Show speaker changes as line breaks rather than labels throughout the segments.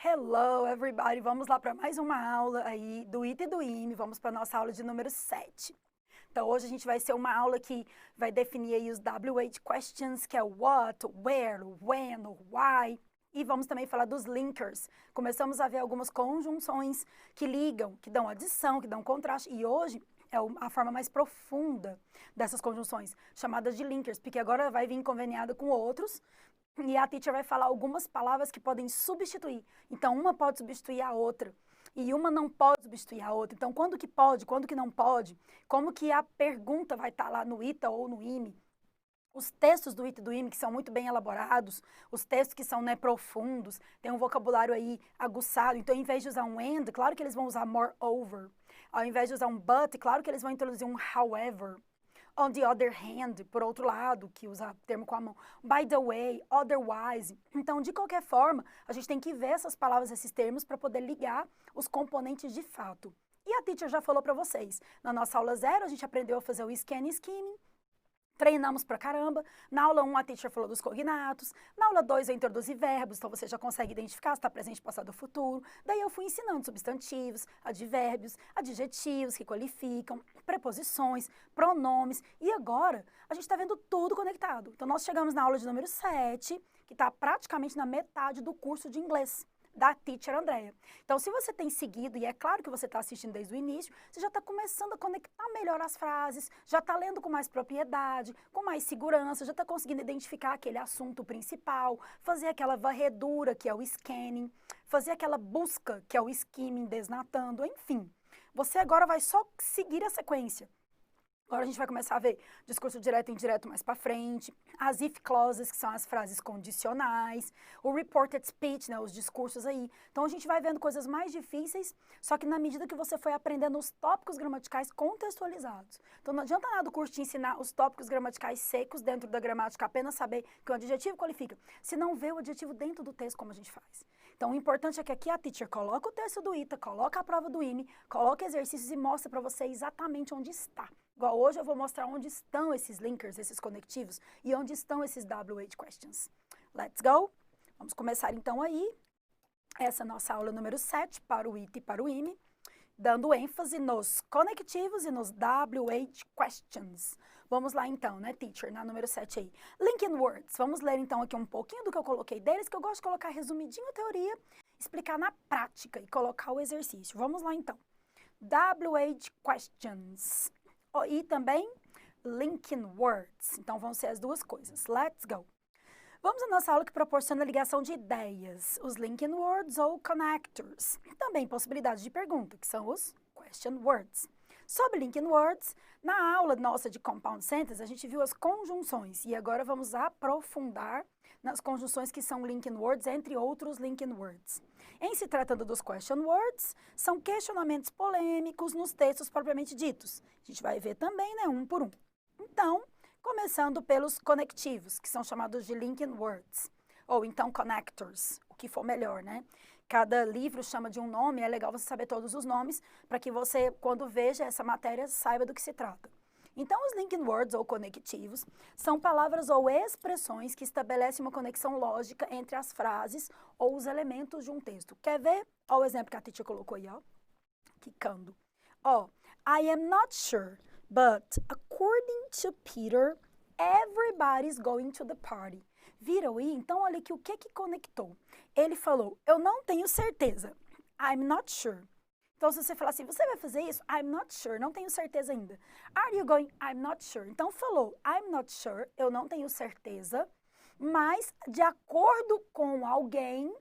Hello, everybody! Vamos lá para mais uma aula aí do IT e do IME. Vamos para a nossa aula de número 7. Então, hoje a gente vai ser uma aula que vai definir aí os WH questions, que é o what, o where, o when, o why. E vamos também falar dos linkers. Começamos a ver algumas conjunções que ligam, que dão adição, que dão contraste. E hoje é a forma mais profunda dessas conjunções, chamadas de linkers, porque agora vai vir conveniada com outros. E a teacher vai falar algumas palavras que podem substituir. Então, uma pode substituir a outra. E uma não pode substituir a outra. Então, quando que pode, quando que não pode? Como que a pergunta vai estar lá no ITA ou no IME? Os textos do ITA e do IME, que são muito bem elaborados, os textos que são profundos, tem um vocabulário aí aguçado. Então, em vez de usar um and, claro que eles vão usar moreover. Ao invés de usar um but, claro que eles vão introduzir um however. On the other hand, por outro lado, que usa termo com a mão. By the way, otherwise. Então, de qualquer forma, a gente tem que ver essas palavras, esses termos, para poder ligar os componentes de fato. E a teacher já falou para vocês. Na nossa aula 0, a gente aprendeu a fazer o scan e skimming. Treinamos pra caramba. Na aula 1, a teacher falou dos cognatos. Na aula 2, eu introduzi verbos, então você já consegue identificar se está presente, passado ou futuro. Daí eu fui ensinando substantivos, advérbios, adjetivos que qualificam, preposições, pronomes. E agora, a gente está vendo tudo conectado. Então, nós chegamos na aula de número 7, que está praticamente na metade do curso de inglês da teacher Andréia. Então, se você tem seguido, e é claro que você está assistindo desde o início, você já está começando a conectar melhor as frases, já está lendo com mais propriedade, com mais segurança, já está conseguindo identificar aquele assunto principal, fazer aquela varredura, que é o scanning, fazer aquela busca, que é o skimming, desnatando, enfim. Você agora vai só seguir a sequência. Agora a gente vai começar a ver discurso direto e indireto mais para frente, as if clauses, que são as frases condicionais, o reported speech, né, os discursos aí. Então a gente vai vendo coisas mais difíceis, só que na medida que você foi aprendendo os tópicos gramaticais contextualizados. Então não adianta nada o curso te ensinar os tópicos gramaticais secos dentro da gramática, apenas saber que o adjetivo qualifica, se não vê o adjetivo dentro do texto como a gente faz. Então o importante é que aqui a teacher coloca o texto do ITA, coloca a prova do IME, coloca exercícios e mostra para você exatamente onde está. Igual hoje eu vou mostrar onde estão esses linkers, esses conectivos, e onde estão esses WH questions. Let's go? Vamos começar então aí, essa nossa aula número 7, para o IT e para o IME, dando ênfase nos conectivos e nos WH questions. Vamos lá então, né, teacher, na número 7 aí. Linking words. Vamos ler então aqui um pouquinho do que eu coloquei deles, que eu gosto de colocar resumidinho a teoria, explicar na prática e colocar o exercício. Vamos lá então. WH questions. E também linking words. Então, vão ser as duas coisas. Let's go. Vamos à nossa aula que proporciona a ligação de ideias, os linking words ou connectors. Também possibilidades de pergunta, que são os question words. Sobre linking words, na aula nossa de compound sentence, a gente viu as conjunções. E agora vamos aprofundar nas conjunções que são linking words, entre outros linking words. Em se tratando dos question words, são questionamentos polêmicos nos textos propriamente ditos. A gente vai ver também, né, um por um. Então, começando pelos conectivos, que são chamados de linking words, ou então connectors, o que for melhor, né? Cada livro chama de um nome, é legal você saber todos os nomes, para que você, quando veja essa matéria, saiba do que se trata. Então, os linking words, ou conectivos, são palavras ou expressões que estabelecem uma conexão lógica entre as frases ou os elementos de um texto. Quer ver? Olha o exemplo que a teacher colocou aí, ó. Quicando. Ó, I am not sure, but according to Peter, everybody's going to the party. Viram aí? Então, olha aqui o que conectou. Ele falou, eu não tenho certeza. I'm not sure. Então, se você falar assim, você vai fazer isso? I'm not sure, não tenho certeza ainda. Are you going? I'm not sure. Então, falou, I'm not sure, eu não tenho certeza, mas, de acordo com alguém,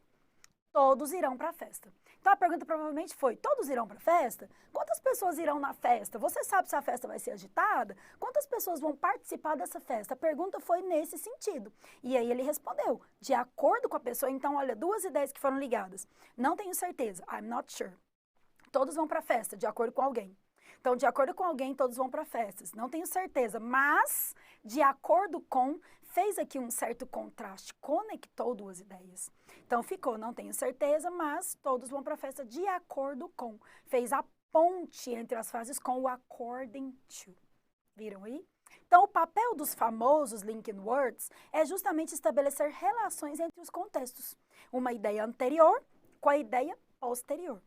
todos irão para a festa. Então, a pergunta provavelmente foi, todos irão para a festa? Quantas pessoas irão na festa? Você sabe se a festa vai ser agitada? Quantas pessoas vão participar dessa festa? A pergunta foi nesse sentido. E aí ele respondeu, de acordo com a pessoa. Então, olha, duas ideias que foram ligadas. Não tenho certeza, I'm not sure. Todos vão para a festa, de acordo com alguém. Então, de acordo com alguém, todos vão para festas. Não tenho certeza, mas, de acordo com, fez aqui um certo contraste, conectou duas ideias. Então, ficou, não tenho certeza, mas todos vão para a festa de acordo com. Fez a ponte entre as frases com o according to. Viram aí? Então, o papel dos famosos linking words é justamente estabelecer relações entre os contextos. Uma ideia anterior com a ideia posterior.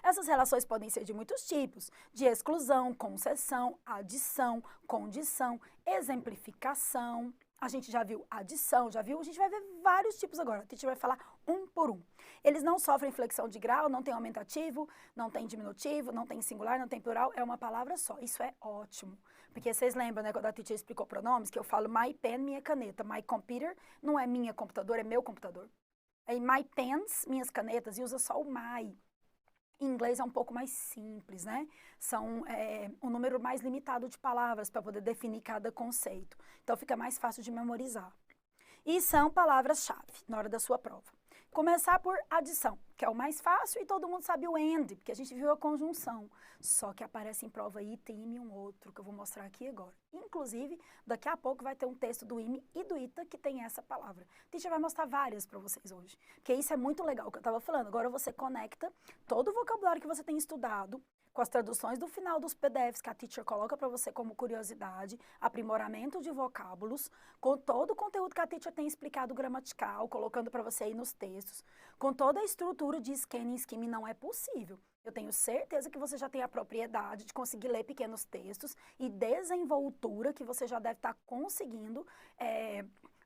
Essas relações podem ser de muitos tipos, de exclusão, concessão, adição, condição, exemplificação. A gente já viu adição, já viu? A gente vai ver vários tipos agora. A gente vai falar um por um. Eles não sofrem flexão de grau, não tem aumentativo, não tem diminutivo, não tem singular, não tem plural, é uma palavra só. Isso é ótimo. Porque vocês lembram, né, quando a teacher explicou pronomes, que eu falo my pen, minha caneta. My computer não é minha computador, é meu computador. Aí my pens, minhas canetas, e usa só o my. Em inglês é um pouco mais simples, né? São um número mais limitado de palavras para poder definir cada conceito. Então, fica mais fácil de memorizar. E são palavras-chave na hora da sua prova. Começar por adição, que é o mais fácil e todo mundo sabe o and, porque a gente viu a conjunção. Só que aparece em prova ita, ime e um outro, que eu vou mostrar aqui agora. Inclusive, daqui a pouco vai ter um texto do ime e do ita que tem essa palavra. A gente vai mostrar várias para vocês hoje, porque isso é muito legal, o que eu estava falando. Agora você conecta todo o vocabulário que você tem estudado com as traduções do final dos PDFs que a teacher coloca para você como curiosidade, aprimoramento de vocábulos, com todo o conteúdo que a teacher tem explicado gramatical, colocando para você aí nos textos, com toda a estrutura de scanning scheme, não é possível. Eu tenho certeza que você já tem a propriedade de conseguir ler pequenos textos e desenvoltura que você já deve estar conseguindo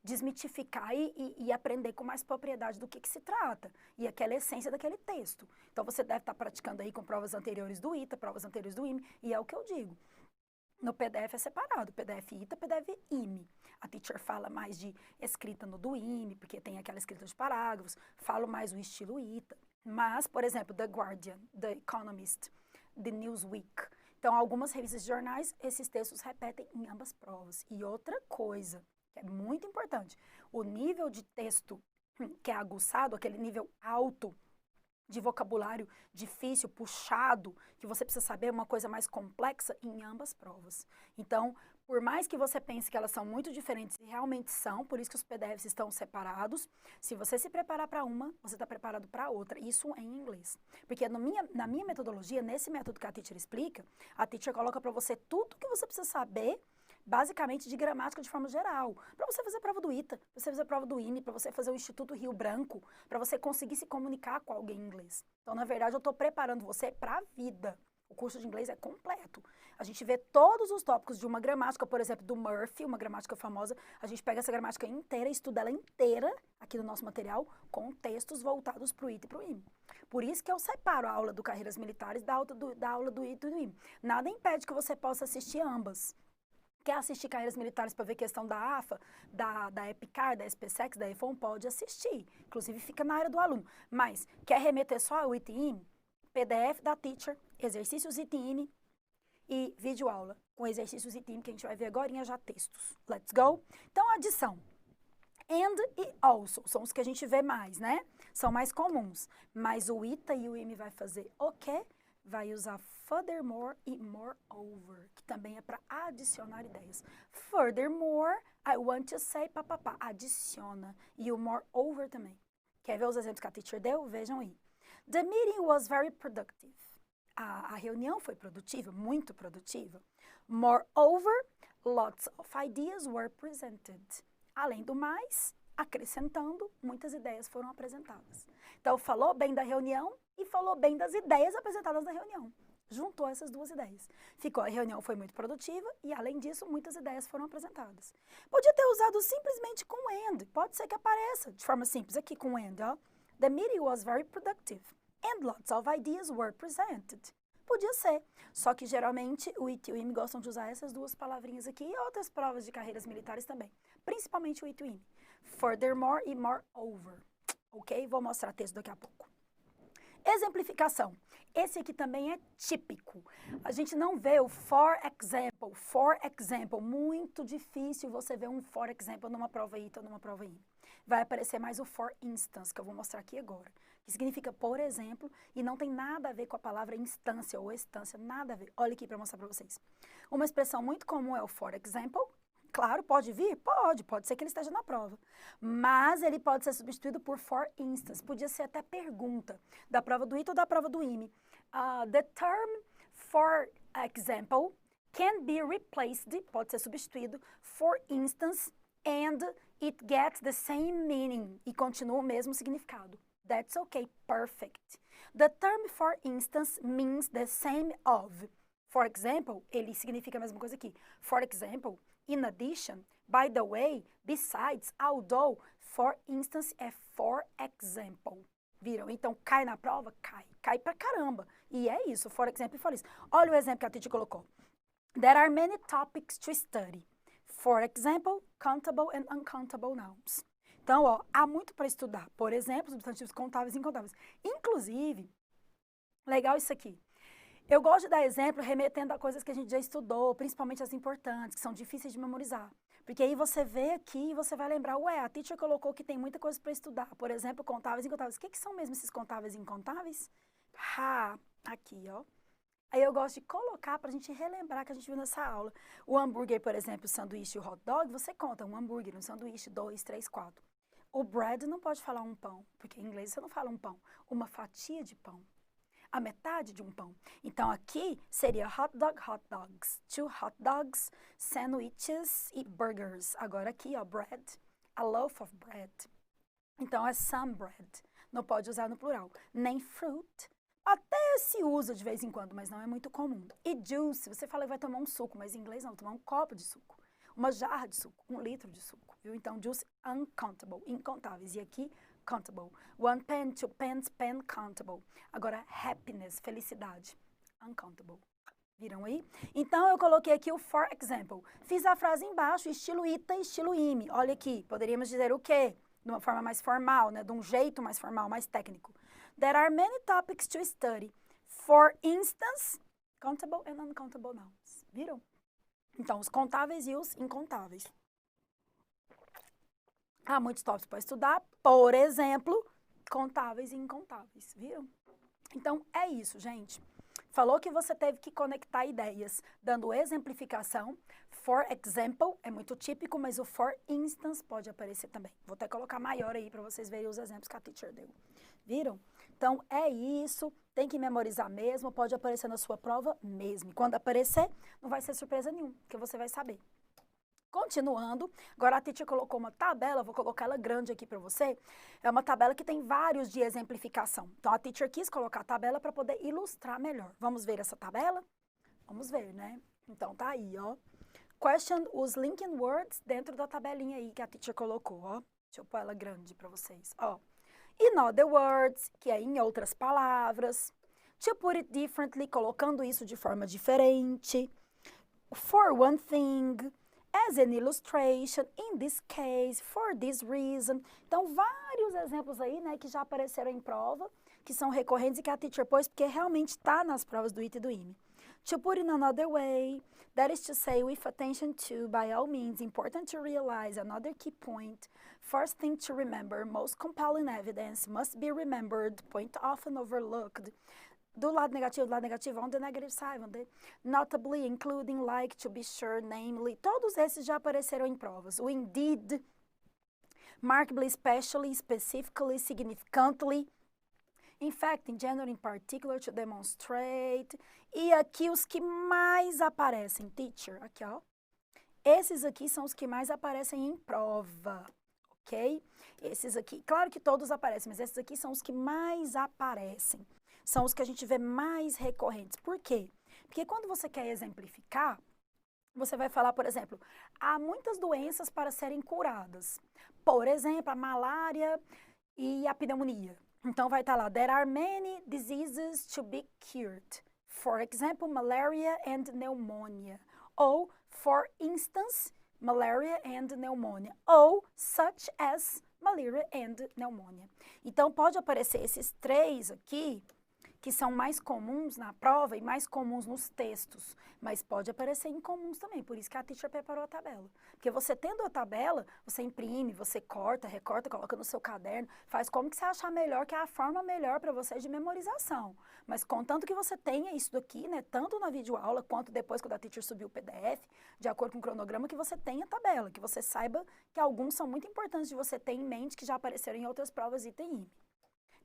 desmitificar e aprender com mais propriedade do que se trata, e aquela essência daquele texto. Então, você deve estar praticando aí com provas anteriores do ITA, provas anteriores do IME, e é o que eu digo. No PDF é separado, PDF ITA, PDF IME. A teacher fala mais de escrita no do IME, porque tem aquela escrita de parágrafos, falo mais o estilo ITA. Mas, por exemplo, The Guardian, The Economist, The Newsweek. Então, algumas revistas de jornais, esses textos repetem em ambas provas. E outra coisa, que é muito importante, o nível de texto que é aguçado, aquele nível alto de vocabulário difícil, puxado, que você precisa saber uma coisa mais complexa em ambas provas. Então, por mais que você pense que elas são muito diferentes, e realmente são, por isso que os PDFs estão separados, se você se preparar para uma, você está preparado para outra, isso em inglês. Porque na minha metodologia, nesse método que a teacher explica, a teacher coloca para você tudo que você precisa saber, basicamente de gramática de forma geral, para você fazer a prova do ITA, para você fazer a prova do IME, para você fazer o Instituto Rio Branco, para você conseguir se comunicar com alguém em inglês. Então, na verdade, eu estou preparando você para a vida. O curso de inglês é completo. A gente vê todos os tópicos de uma gramática, por exemplo, do Murphy, uma gramática famosa, a gente pega essa gramática inteira, estuda ela inteira aqui no nosso material, com textos voltados para o ITA e para o IME. Por isso que eu separo a aula do Carreiras Militares da aula do ITA e do IME. Nada impede que você possa assistir ambas. Quer assistir Carreiras Militares para ver questão da AFA, da EPICAR, da SPSEX, da EFON, pode assistir. Inclusive, fica na área do aluno. Mas, quer remeter só ao ITIM? PDF da teacher, exercícios ITIM e videoaula com exercícios ITIM, que a gente vai ver agora já textos. Let's go? Então, adição. And e also são os que a gente vê mais, né? São mais comuns. Mas o ITA e o IME vai fazer o quê? Vai usar furthermore e moreover, que também é para adicionar ideias. Furthermore, I want to say, papapá, adiciona. E o moreover também. Quer ver os exemplos que a teacher deu? Vejam aí. The meeting was very productive. A reunião foi produtiva, muito produtiva. Moreover, lots of ideas were presented. Além do mais, acrescentando, muitas ideias foram apresentadas. Então, falou bem da reunião e falou bem das ideias apresentadas na reunião. Juntou essas duas ideias. A reunião foi muito produtiva e, além disso, muitas ideias foram apresentadas. Podia ter usado simplesmente com and. Pode ser que apareça de forma simples aqui com and, ó. The meeting was very productive and lots of ideas were presented. Podia ser. Só que, geralmente, o IT e o IME gostam de usar essas duas palavrinhas aqui e outras provas de carreiras militares também. Principalmente o IT e o IME. Furthermore e moreover. Ok? Vou mostrar texto daqui a pouco. Exemplificação. Esse aqui também é típico. A gente não vê o for example. For example. Muito difícil você ver um for example numa prova ITA ou numa prova IME. Vai aparecer mais o for instance, que eu vou mostrar aqui agora. Que significa, por exemplo, e não tem nada a ver com a palavra instância ou estância, nada a ver. Olha aqui para mostrar para vocês. Uma expressão muito comum é o for example. Claro, pode vir? Pode ser que ele esteja na prova. Mas ele pode ser substituído por for instance. Podia ser até pergunta da prova do ITA ou da prova do IME. The term for example can be replaced, pode ser substituído, for instance, and it gets the same meaning, e continua o mesmo significado. That's okay, perfect. The term for instance means the same of. For example, ele significa a mesma coisa aqui. For example, in addition, by the way, besides, although, for instance é for example. Viram? Então, cai na prova? Cai. Cai pra caramba. E é isso, for example, for isso. Olha o exemplo que a Titi colocou. There are many topics to study. For example, countable and uncountable nouns. Então, ó, há muito para estudar. Por exemplo, substantivos contáveis e incontáveis. Inclusive, legal isso aqui. Eu gosto de dar exemplo remetendo a coisas que a gente já estudou, principalmente as importantes, que são difíceis de memorizar. Porque aí você vê aqui e você vai lembrar, ué, a teacher colocou que tem muita coisa para estudar. Por exemplo, contáveis e incontáveis. O que são mesmo esses contáveis e incontáveis? Aqui, ó. Aí eu gosto de colocar para a gente relembrar que a gente viu nessa aula. O hambúrguer, por exemplo, o sanduíche e o hot dog, você conta um hambúrguer, um sanduíche, 2, 3, 4. O bread não pode falar um pão, porque em inglês você não fala um pão. Uma fatia de pão. A metade de um pão. Então, aqui seria hot dogs. 2 hot dogs, sandwiches e burgers. Agora aqui, ó, bread. A loaf of bread. Então, é some bread. Não pode usar no plural. Nem fruit. Até se usa de vez em quando, mas não é muito comum. E juice, você fala que vai tomar um suco, mas em inglês não, tomar um copo de suco. Uma jarra de suco, 1 litro de suco, viu? Então, juice, uncountable, incontáveis. E aqui, countable. 1 pen, 2 pens, pen, countable. Agora, happiness, felicidade, uncountable. Viram aí? Então, eu coloquei aqui o for example. Fiz a frase embaixo, estilo ita, estilo ime. Olha aqui, poderíamos dizer o quê? De uma forma mais formal, né? De um jeito mais formal, mais técnico. There are many topics to study. For instance, countable and uncountable nouns. Viram? Então, os contáveis e os incontáveis. Há muitos tópicos para estudar, por exemplo, contáveis e incontáveis, viram? Então, é isso, gente. Falou que você teve que conectar ideias, dando exemplificação. For example é muito típico, mas o for instance pode aparecer também. Vou até colocar maior aí para vocês verem os exemplos que a teacher deu. Viram? Então, é isso. Tem que memorizar mesmo, pode aparecer na sua prova mesmo. E quando aparecer, não vai ser surpresa nenhuma, porque você vai saber. Continuando, agora a teacher colocou uma tabela, vou colocar ela grande aqui para você. É uma tabela que tem vários de exemplificação. Então, a teacher quis colocar a tabela para poder ilustrar melhor. Vamos ver essa tabela? Vamos ver, né? Então, tá aí, ó. Question os linking words dentro da tabelinha aí que a teacher colocou, ó. Deixa eu pôr ela grande para vocês, ó. In other words, que é em outras palavras. To put it differently, colocando isso de forma diferente. For one thing. As an illustration, in this case, for this reason. Então, vários exemplos aí, né, que já apareceram em prova, que são recorrentes e que a teacher pôs, porque realmente está nas provas do IT e do IME. To put in another way, that is to say, with attention to, by all means, important to realize another key point. First thing to remember, most compelling evidence must be remembered, point often overlooked. Do lado negativo, on the negative side, on the notably, including, like, to be sure, namely. Todos esses já apareceram em provas. O indeed, markedly, especially, specifically, significantly. In fact, in general, in particular, to demonstrate. E aqui os que mais aparecem, teacher, aqui, ó. Esses aqui são os que mais aparecem em prova, ok? Esses aqui, claro que todos aparecem, mas esses aqui são os que mais aparecem. São os que a gente vê mais recorrentes. Por quê? Porque quando você quer exemplificar, você vai falar, por exemplo, há muitas doenças para serem curadas. Por exemplo, a malária e a pneumonia. Então, vai estar lá, there are many diseases to be cured. For example, malaria and pneumonia. Ou, for instance, malaria and pneumonia. Ou, such as malaria and pneumonia. Então, pode aparecer esses três aqui, que são mais comuns na prova e mais comuns nos textos, mas pode aparecer incomuns também, por isso que a teacher preparou a tabela. Porque você tendo a tabela, você imprime, você corta, recorta, coloca no seu caderno, faz como que você achar melhor, que é a forma melhor para você de memorização. Mas contanto que você tenha isso daqui, né, tanto na videoaula quanto depois quando a teacher subir o PDF, de acordo com o cronograma, que você tenha a tabela, que você saiba que alguns são muito importantes de você ter em mente, que já apareceram em outras provas item IME.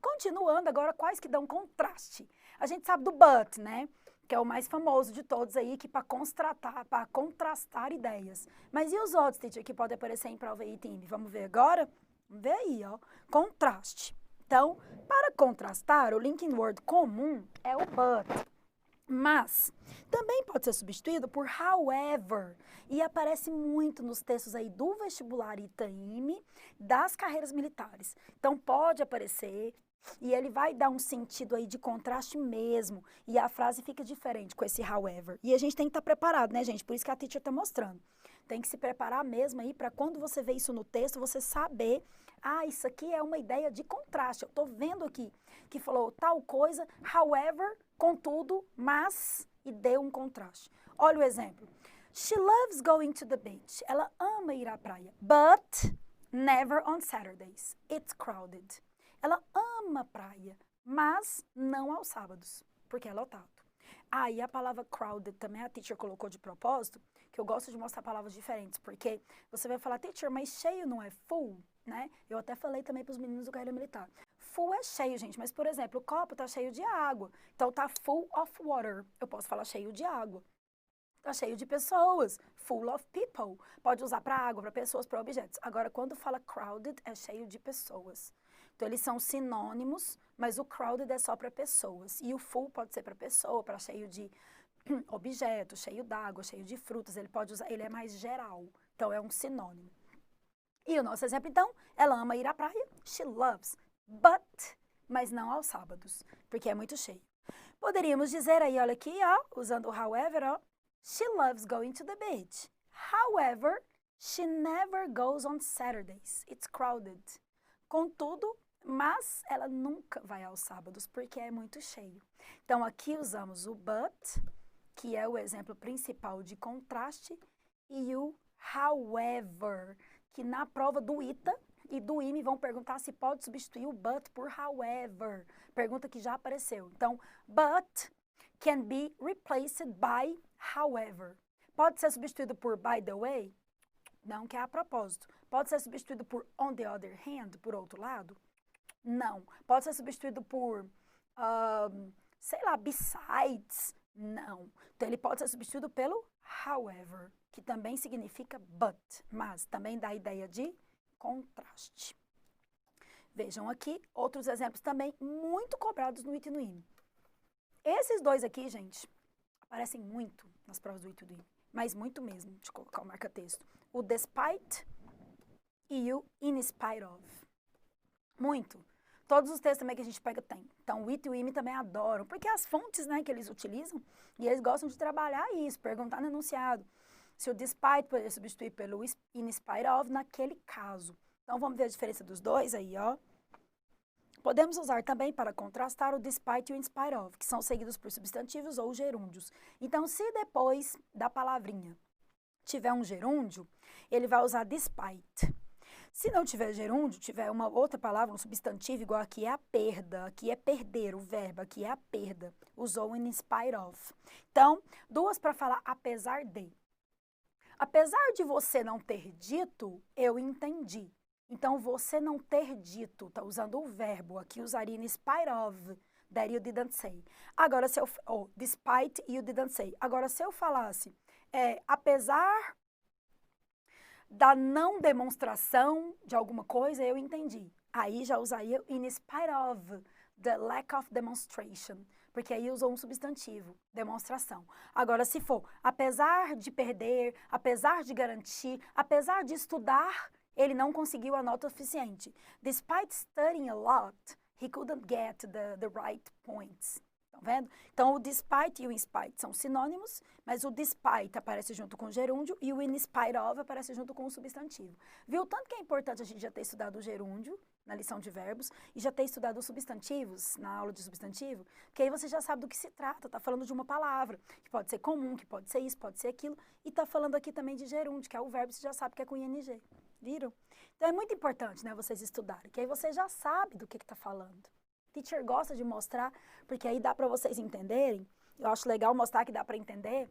Continuando, agora, quais que dão contraste? A gente sabe do but, né? Que é o mais famoso de todos aí, que para contrastar ideias. Mas e os outros, teacher, que podem aparecer em prova item? Vamos ver agora? Vamos ver aí, ó. Contraste. Então, para contrastar, o linking word comum é o but. Mas também pode ser substituído por however. E aparece muito nos textos aí do vestibular ITA-IME das carreiras militares. Então pode aparecer e ele vai dar um sentido aí de contraste mesmo. E a frase fica diferente com esse however. E a gente tem que estar preparado, né, gente? Por isso que a teacher está mostrando. Tem que se preparar mesmo aí para quando você vê isso no texto, você saber, isso aqui é uma ideia de contraste. Eu estou vendo aqui que falou tal coisa, however, contudo, mas, e deu um contraste. Olha o exemplo. She loves going to the beach. Ela ama ir à praia. But never on Saturdays. It's crowded. Ela ama a praia, mas não aos sábados, porque é lotado. E a palavra crowded também a teacher colocou de propósito, que eu gosto de mostrar palavras diferentes, porque você vai falar, teacher, mas cheio não é full, né? Eu até falei também para os meninos do carreira militar. Full é cheio, gente, mas, por exemplo, o copo tá cheio de água, então tá full of water. Eu posso falar cheio de água. Tá cheio de pessoas, full of people. Pode usar para água, para pessoas, para objetos. Agora, quando fala crowded, é cheio de pessoas. Então, eles são sinônimos, mas o crowded é só para pessoas. E o full pode ser para pessoa, para cheio de objetos, cheio d'água, cheio de frutas. Ele pode usar, ele é mais geral. Então, é um sinônimo. E o nosso exemplo, então, ela ama ir à praia. She loves, but, mas não aos sábados, porque é muito cheio. Poderíamos dizer aí, olha aqui, usando o however, she loves going to the beach. However, she never goes on Saturdays. It's crowded. Contudo, mas ela nunca vai aos sábados, porque é muito cheio. Então, aqui usamos o but, que é o exemplo principal de contraste, e o however, que na prova do ITA e do IME vão perguntar se pode substituir o but por however. Pergunta que já apareceu. Então, but can be replaced by however. Pode ser substituído por by the way? Não, que é a propósito. Pode ser substituído por on the other hand, por outro lado? Não. Pode ser substituído por, sei lá, besides? Não. Então, ele pode ser substituído pelo however, que também significa but, mas também dá a ideia de contraste. Vejam aqui outros exemplos também muito cobrados no ITA e no IME. Esses dois aqui, gente, aparecem muito nas provas do ITA e do IME, mas muito mesmo, de colocar o marca-texto. O despite e o in spite of. Muito. Todos os textos também que a gente pega tem. Então, o ITA e o IME também adoram, porque as fontes, né, que eles utilizam, e eles gostam de trabalhar isso, perguntar no enunciado. Se o despite poderia substituir pelo in spite of naquele caso. Então, vamos ver a diferença dos dois aí, ó. Podemos usar também para contrastar o despite e o in spite of, que são seguidos por substantivos ou gerúndios. Então, se depois da palavrinha tiver um gerúndio, ele vai usar despite. Se não tiver gerúndio, tiver uma outra palavra, um substantivo, igual aqui é a perda, aqui é perder, o verbo aqui é a perda. Usou in spite of. Então, duas para falar apesar de. Apesar de você não ter dito, eu entendi. Então, você não ter dito, tá usando o verbo, aqui usaria in spite of, that you didn't say. Agora, se eu, despite you didn't say. Agora, se eu falasse, apesar da não demonstração de alguma coisa, eu entendi. Aí já usaria in spite of the lack of demonstration, porque aí usou um substantivo, demonstração. Agora, se for, apesar de perder, apesar de garantir, apesar de estudar, ele não conseguiu a nota suficiente. Despite studying a lot, he couldn't get the right points. Estão vendo? Então, o despite e o in spite são sinônimos, mas o despite aparece junto com o gerúndio e o in spite of aparece junto com o substantivo. Viu tanto que é importante a gente já ter estudado o gerúndio na lição de verbos e já ter estudado os substantivos na aula de substantivo, porque aí você já sabe do que se trata, tá falando de uma palavra, que pode ser comum, que pode ser isso, pode ser aquilo, e tá falando aqui também de gerúndio, que é o verbo, você já sabe que é com ing. Viram? Então, é muito importante, né, vocês estudarem, que aí você já sabe do que tá falando. Teacher gosta de mostrar, porque aí dá para vocês entenderem. Eu acho legal mostrar que dá para entender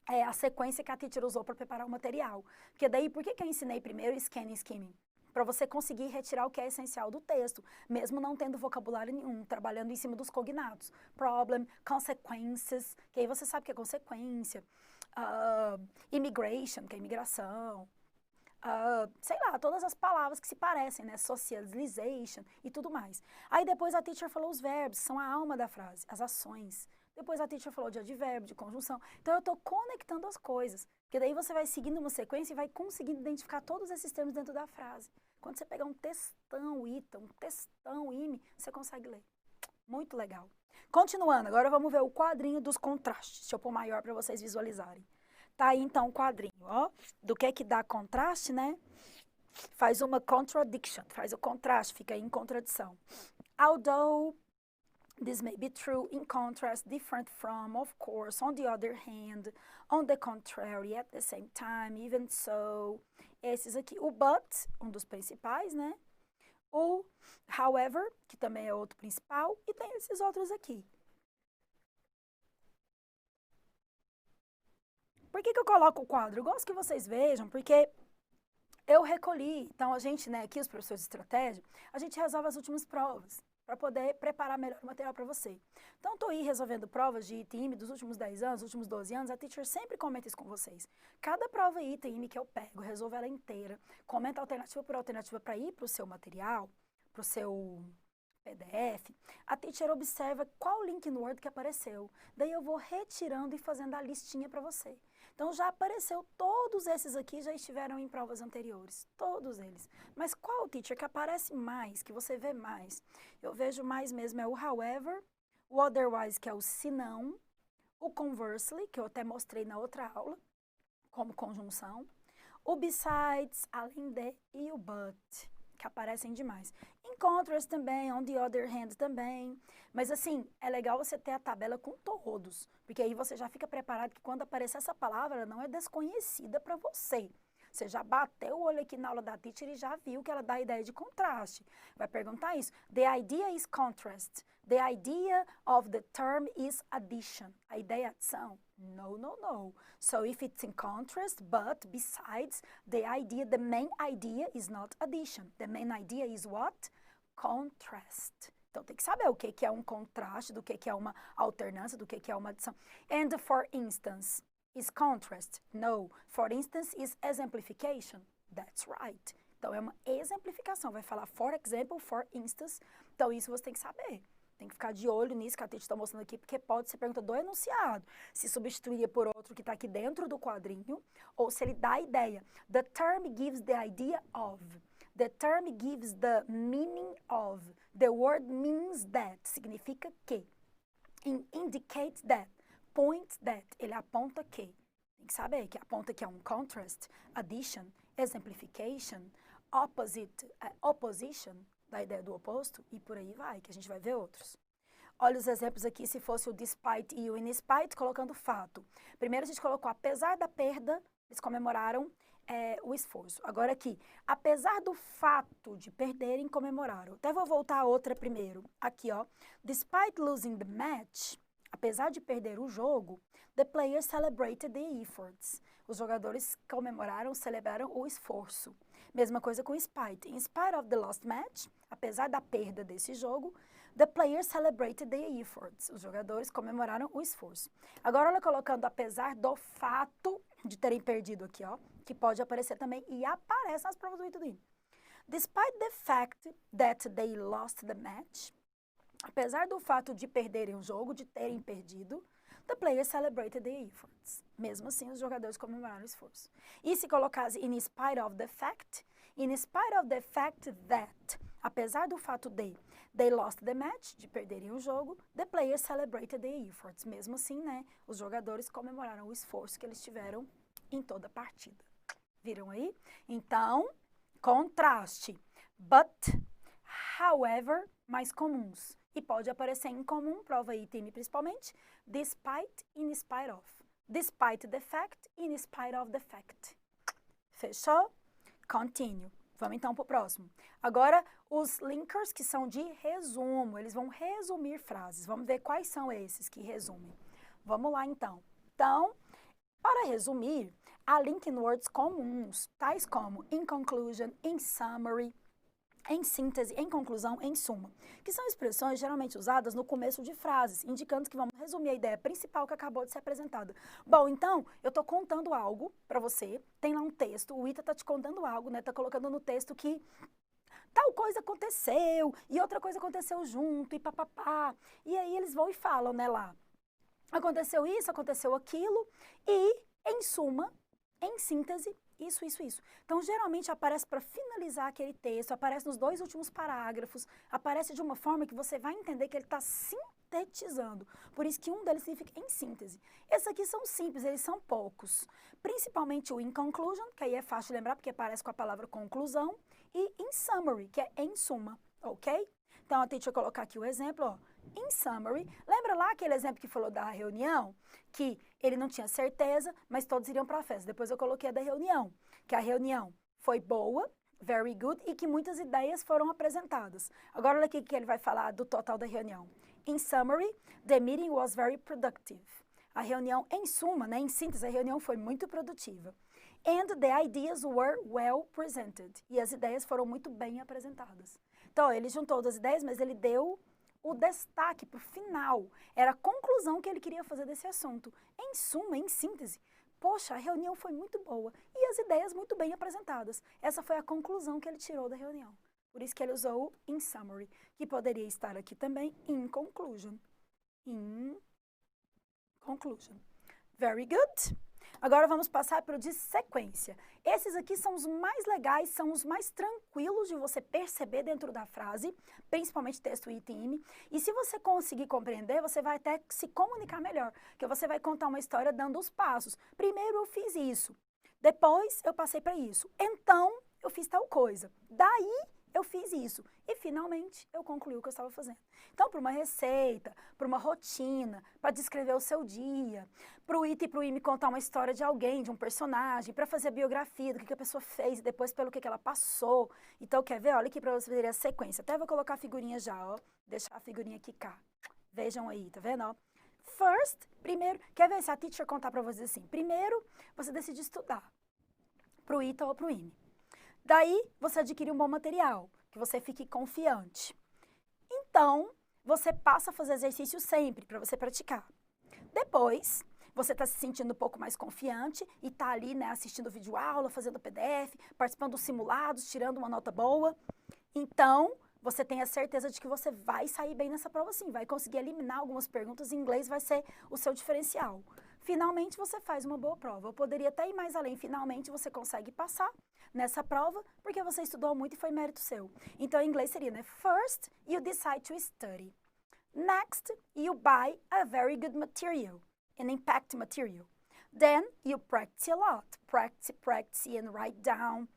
a sequência que a teacher usou para preparar o material. Porque daí, por que eu ensinei primeiro scanning e skimming? Para você conseguir retirar o que é essencial do texto, mesmo não tendo vocabulário nenhum, trabalhando em cima dos cognatos. Problem, consequences, que aí você sabe o que é consequência. Immigration, que é imigração. sei lá, todas as palavras que se parecem, né? Socialization e tudo mais. Aí depois a teacher falou os verbos, são a alma da frase, as ações. Depois a teacher falou de advérbio, de conjunção. Então eu estou conectando as coisas. Porque daí você vai seguindo uma sequência e vai conseguindo identificar todos esses termos dentro da frase. Quando você pegar um textão ITA, um textão IME, você consegue ler. Muito legal. Continuando, agora vamos ver o quadrinho dos contrastes. Deixa eu pôr maior para vocês visualizarem. Tá aí então o quadrinho, ó, do que dá contraste, né? Faz uma contradiction, faz o contraste, fica aí em contradição. Although this may be true, in contrast, different from, of course, on the other hand, on the contrary, at the same time, even so. Esses aqui, o but, um dos principais, né? O however, que também é outro principal, e tem esses outros aqui. Por que eu coloco o quadro? Eu gosto que vocês vejam, porque eu recolhi. Então, a gente, né, aqui os professores de estratégia, a gente resolve as últimas provas para poder preparar melhor o material para você. Então, estou aí resolvendo provas de ITM dos últimos 10 anos, dos últimos 12 anos, a teacher sempre comenta isso com vocês. Cada prova ITM que eu pego, resolvo ela inteira, comenta alternativa por alternativa para ir para o seu material, para o seu PDF, a teacher observa qual link no Word que apareceu. Daí eu vou retirando e fazendo a listinha para você. Então, já apareceu, todos esses aqui já estiveram em provas anteriores, todos eles. Mas qual, teacher, que aparece mais, que você vê mais? Eu vejo mais mesmo é o however, o otherwise, que é o se não, o conversely, que eu até mostrei na outra aula, como conjunção, o besides, além de, e o but, que aparecem demais. In contrast também, on the other hand também. Mas assim, é legal você ter a tabela com todos, porque aí você já fica preparado que quando aparecer essa palavra, ela não é desconhecida para você. Você já bateu o olho aqui na aula da teacher e já viu que ela dá a ideia de contraste. Vai perguntar isso. The idea is contrast. The idea of the term is addition. A ideia é adição. No, no, no. So if it's in contrast, but besides, the main idea is not addition. The main idea is what? Contrast. Então, tem que saber o que é um contraste, do que é uma alternância, do que é uma adição. And for instance, is contrast? No. For instance, is exemplification? That's right. Então, é uma exemplificação. Vai falar for example, for instance. Então, isso você tem que saber. Tem que ficar de olho nisso que a Titi está mostrando aqui, porque pode ser pergunta do enunciado. Se substituir por outro que está aqui dentro do quadrinho, ou se ele dá a ideia. The term gives the idea of. The term gives the meaning of. The word means that. Significa que. Indicate that. Point that. Ele aponta que. Tem que saber que aponta que é um contrast, addition, exemplification, opposite, opposition, da ideia do oposto, e por aí vai, que a gente vai ver outros. Olha os exemplos aqui, se fosse o despite e o in spite, colocando fato. Primeiro a gente colocou, apesar da perda, eles comemoraram o esforço. Agora aqui, apesar do fato de perderem, comemoraram. Até vou voltar a outra primeiro. Aqui, ó. Despite losing the match, apesar de perder o jogo, the players celebrated the efforts. Os jogadores comemoraram, celebraram o esforço. Mesma coisa com spite. In spite of the lost match, apesar da perda desse jogo, the players celebrated the efforts. Os jogadores comemoraram o esforço. Agora, olha colocando apesar do fato de terem perdido aqui, ó, que pode aparecer também e aparece nas provas do ITDI. Despite the fact that they lost the match, apesar do fato de perderem o jogo, de terem perdido, the players celebrated the efforts. Mesmo assim, os jogadores comemoraram o esforço. E se colocasse in spite of the fact that, apesar do fato de, they lost the match, de perderem o jogo, the players celebrated the efforts. Mesmo assim, né, os jogadores comemoraram o esforço que eles tiveram em toda a partida. Viram aí? Então, contraste. But, however, mais comuns. E pode aparecer em comum, prova item principalmente, despite, in spite of. Despite the fact, in spite of the fact. Fechou? Continue. Vamos então para o próximo. Agora, os linkers que são de resumo, eles vão resumir frases. Vamos ver quais são esses que resumem. Vamos lá então. Então, para resumir, há linking words comuns, tais como in conclusion, in summary, em síntese, em conclusão, em suma, que são expressões geralmente usadas no começo de frases, indicando que vamos resumir a ideia principal que acabou de ser apresentada. Bom, então, eu estou contando algo para você, tem lá um texto, o Ita está te contando algo, né? Está colocando no texto que tal coisa aconteceu, e outra coisa aconteceu junto, e papapá. E aí eles vão e falam, né, lá, aconteceu isso, aconteceu aquilo, e, em suma, em síntese, isso, isso, isso. Então, geralmente aparece para finalizar aquele texto, aparece nos 2 últimos parágrafos, aparece de uma forma que você vai entender que ele está sintetizando. Por isso que um deles significa em síntese. Esses aqui são simples, eles são poucos. Principalmente o in conclusion, que aí é fácil de lembrar porque aparece com a palavra conclusão, e in summary, que é em suma, ok? Então, deixa eu colocar aqui o exemplo, ó. In summary, lembra lá aquele exemplo que falou da reunião? Que ele não tinha certeza, mas todos iriam para a festa. Depois eu coloquei a da reunião, que a reunião foi boa, very good, e que muitas ideias foram apresentadas. Agora olha aqui que ele vai falar do total da reunião. In summary, the meeting was very productive. A reunião, em suma, né, em síntese, a reunião foi muito produtiva. And the ideas were well presented. E as ideias foram muito bem apresentadas. Então, ele juntou 2 ideias, mas ele deu o destaque para o final. Era a conclusão que ele queria fazer desse assunto. Em suma, em síntese, poxa, a reunião foi muito boa e as ideias muito bem apresentadas. Essa foi a conclusão que ele tirou da reunião. Por isso que ele usou o in summary, que poderia estar aqui também in conclusion. In conclusion. Very good. Agora vamos passar para o de sequência. Esses aqui são os mais legais, são os mais tranquilos de você perceber dentro da frase, principalmente texto it e ime. E se você conseguir compreender, você vai até se comunicar melhor, que você vai contar uma história dando os passos. Primeiro eu fiz isso, depois eu passei para isso, então eu fiz tal coisa, daí eu fiz isso e finalmente eu concluí o que eu estava fazendo. Então, para uma receita, para uma rotina, para descrever o seu dia, para o it e para o ime contar uma história de alguém, de um personagem, para fazer a biografia do que a pessoa fez e depois pelo que ela passou. Então, quer ver? Olha aqui para você ver a sequência. Até vou colocar a figurinha já, ó. Deixar a figurinha quicar. Vejam aí, tá vendo? Ó. First, primeiro, quer ver se a teacher contar para vocês assim? Primeiro, você decide estudar para o it ou para o ime. Daí, você adquire um bom material, que você fique confiante. Então, você passa a fazer exercício sempre, para você praticar. Depois, você está se sentindo um pouco mais confiante e está ali, né, assistindo vídeo aula, fazendo PDF, participando dos simulados, tirando uma nota boa. Então, você tem a certeza de que você vai sair bem nessa prova sim, vai conseguir eliminar algumas perguntas, em inglês vai ser o seu diferencial. Finalmente, você faz uma boa prova. Eu poderia até ir mais além, finalmente você consegue passar nessa prova, porque você estudou muito e foi mérito seu. Então, em inglês seria, né? First, you decide to study. Next, you buy a very good material, an impact material. Then, you practice a lot. Practice, and write down.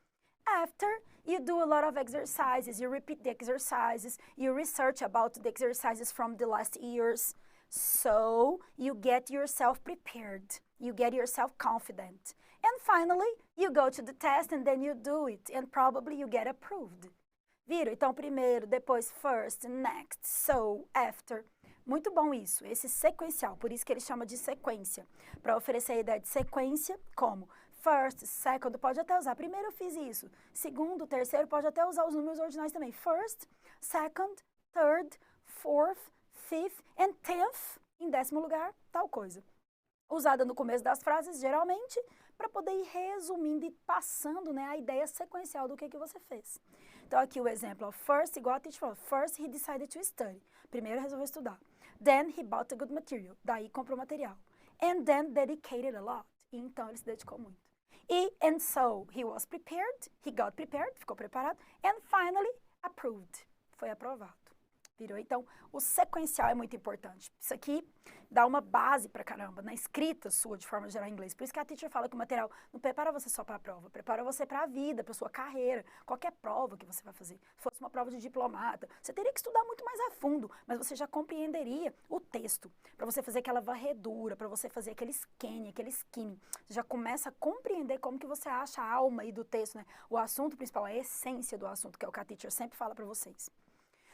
After, you do a lot of exercises. You repeat the exercises. You research about the exercises from the last years. So, you get yourself prepared. You get yourself confident. And finally, you go to the test and then you do it. And probably you get approved. Viram? Então, primeiro, depois first, next, so, after. Muito bom isso, esse sequencial, por isso que ele chama de sequência. Para oferecer a ideia de sequência, como first, second, pode até usar. Primeiro eu fiz isso. Segundo, terceiro, pode até usar os números ordinais também. First, second, third, fourth, fifth and tenth, em 10º lugar, tal coisa. Usada no começo das frases, geralmente, para poder ir resumindo e passando, né, a ideia sequencial do que você fez. Então, aqui o exemplo, ó, first, igual a teacher falou, first he decided to study. Primeiro resolveu estudar. Then he bought a good material. Daí comprou material. And then dedicated a lot. E então ele se dedicou muito. E, and so, he was prepared, he got prepared, ficou preparado. And finally, approved. Foi aprovado. Virou? Então, o sequencial é muito importante. Isso aqui dá uma base pra caramba, na escrita sua, de forma geral, em inglês. Por isso que a teacher fala que o material não prepara você só para a prova, prepara você para a vida, para sua carreira, qualquer prova que você vai fazer. Se fosse uma prova de diplomata, você teria que estudar muito mais a fundo, mas você já compreenderia o texto, para você fazer aquela varredura, para você fazer aquele scanning, aquele skimming. Você já começa a compreender como que você acha a alma aí do texto, né? O assunto principal, a essência do assunto, que é o que a teacher sempre fala para vocês.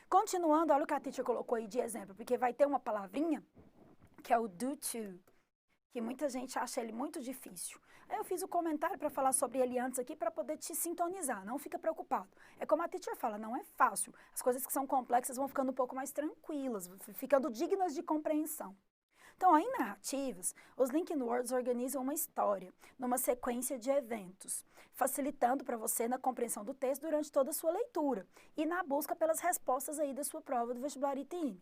Continuando, olha o que a teacher colocou aí de exemplo, porque vai ter uma palavrinha que é o do to. que muita gente acha ele muito difícil. Aí eu fiz o comentário para falar sobre ele antes aqui para poder te sintonizar, não fica preocupado. É como a teacher fala, não é fácil. As coisas que são complexas vão ficando um pouco mais tranquilas, ficando dignas de compreensão. Então, aí, em narrativas, os Linking Words organizam uma história, numa sequência de eventos, facilitando para você na compreensão do texto durante toda a sua leitura e na busca pelas respostas aí da sua prova do vestibular ITI.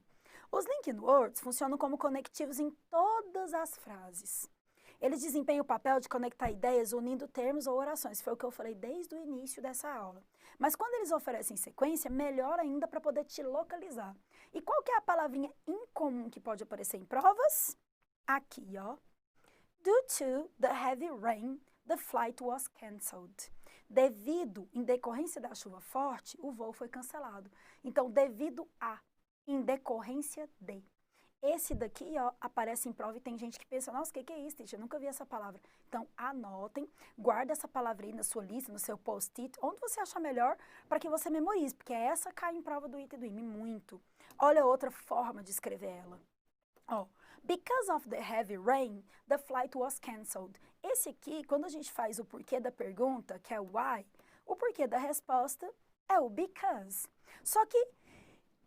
Os Linking Words funcionam como conectivos em todas as frases. Eles desempenham o papel de conectar ideias unindo termos ou orações, foi o que eu falei desde o início dessa aula. Mas quando eles oferecem sequência, melhor ainda para poder te localizar. E qual que é a palavrinha incomum que pode aparecer em provas? Aqui, ó. Due to the heavy rain, the flight was cancelled. Devido, em decorrência da chuva forte, o voo foi cancelado. Então, devido a, em decorrência de. Esse daqui, ó, aparece em prova e tem gente que pensa, nossa, o que é isso, teacher? Eu nunca vi essa palavra. Então, anotem, guarda essa palavra aí na sua lista, no seu post-it, onde você achar melhor para que você memorize, porque essa cai em prova do IT e do IME muito. Olha outra forma de escrever ela. Ó, because of the heavy rain, the flight was cancelled. Esse aqui, quando a gente faz o porquê da pergunta, que é o why, o porquê da resposta é o because. Só que